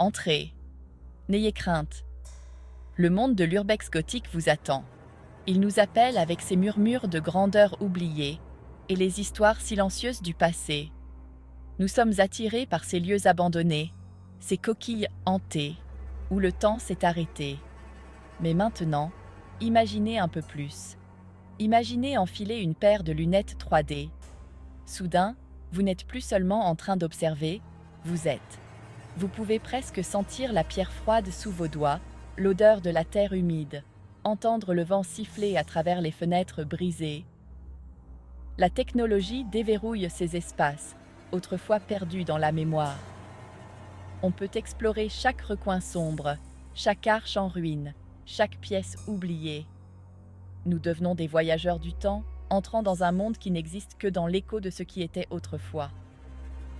Entrez. N'ayez crainte. Le monde de l'urbex gothique vous attend. Il nous appelle avec ses murmures de grandeur oubliée et les histoires silencieuses du passé. Nous sommes attirés par ces lieux abandonnés, ces coquilles hantées, où le temps s'est arrêté. Mais maintenant, imaginez un peu plus. Imaginez enfiler une paire de lunettes 3D. Soudain, vous n'êtes plus seulement en train d'observer, vous êtes. Vous pouvez presque sentir la pierre froide sous vos doigts, l'odeur de la terre humide, entendre le vent siffler à travers les fenêtres brisées. La technologie déverrouille ces espaces, autrefois perdus dans la mémoire. On peut explorer chaque recoin sombre, chaque arche en ruine, chaque pièce oubliée. Nous devenons des voyageurs du temps, entrant dans un monde qui n'existe que dans l'écho de ce qui était autrefois.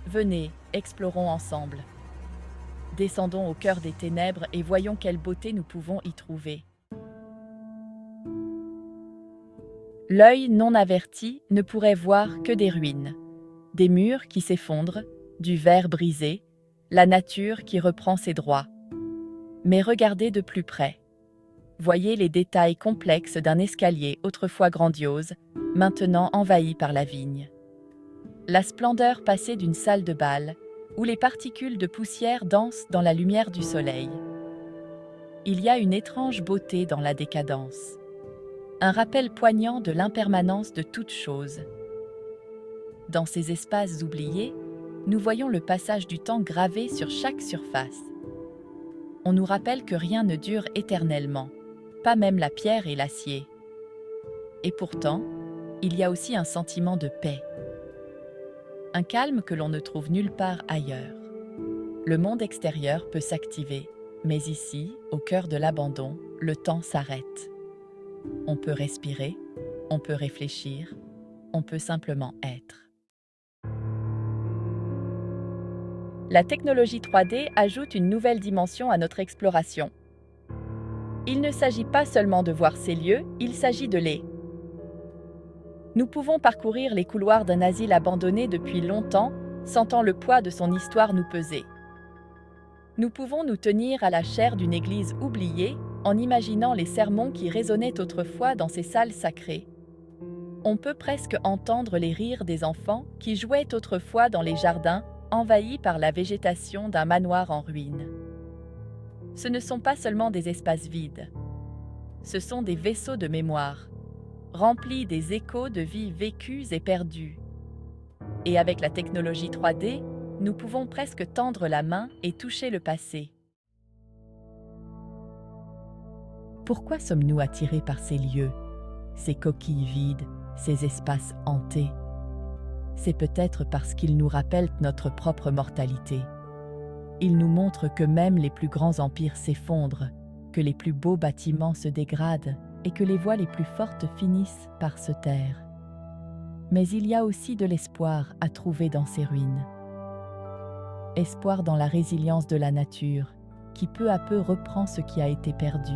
Venez, explorons ensemble. Descendons au cœur des ténèbres et voyons quelle beauté nous pouvons y trouver. L'œil non averti ne pourrait voir que des ruines, des murs qui s'effondrent, du verre brisé, la nature qui reprend ses droits. Mais regardez de plus près. Voyez les détails complexes d'un escalier autrefois grandiose, maintenant envahi par la vigne. La splendeur passée d'une salle de bal, où les particules de poussière dansent dans la lumière du soleil. Il y a une étrange beauté dans la décadence. Un rappel poignant de l'impermanence de toute chose. Dans ces espaces oubliés, nous voyons le passage du temps gravé sur chaque surface. On nous rappelle que rien ne dure éternellement, pas même la pierre et l'acier. Et pourtant, il y a aussi un sentiment de paix. Un calme que l'on ne trouve nulle part ailleurs. Le monde extérieur peut s'activer, mais ici, au cœur de l'abandon, le temps s'arrête. On peut respirer, on peut réfléchir, on peut simplement être. La technologie 3D ajoute une nouvelle dimension à notre exploration. Il ne s'agit pas seulement de voir ces lieux, il s'agit de les. Nous pouvons parcourir les couloirs d'un asile abandonné depuis longtemps, sentant le poids de son histoire nous peser. Nous pouvons nous tenir à la chaire d'une église oubliée en imaginant les sermons qui résonnaient autrefois dans ces salles sacrées. On peut presque entendre les rires des enfants qui jouaient autrefois dans les jardins, envahis par la végétation d'un manoir en ruine. Ce ne sont pas seulement des espaces vides. Ce sont des vaisseaux de mémoire, remplis des échos de vies vécues et perdues. Et avec la technologie 3D, nous pouvons presque tendre la main et toucher le passé. Pourquoi sommes-nous attirés par ces lieux, ces coquilles vides, ces espaces hantés? C'est peut-être parce qu'ils nous rappellent notre propre mortalité. Ils nous montrent que même les plus grands empires s'effondrent, que les plus beaux bâtiments se dégradent et que les voix les plus fortes finissent par se taire. Mais il y a aussi de l'espoir à trouver dans ces ruines. Espoir dans la résilience de la nature, qui peu à peu reprend ce qui a été perdu.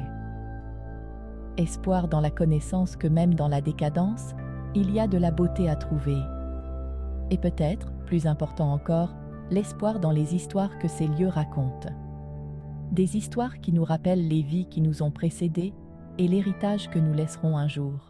Espoir dans la connaissance que même dans la décadence, il y a de la beauté à trouver. Et peut-être, plus important encore, l'espoir dans les histoires que ces lieux racontent. Des histoires qui nous rappellent les vies qui nous ont précédés et l'héritage que nous laisserons un jour.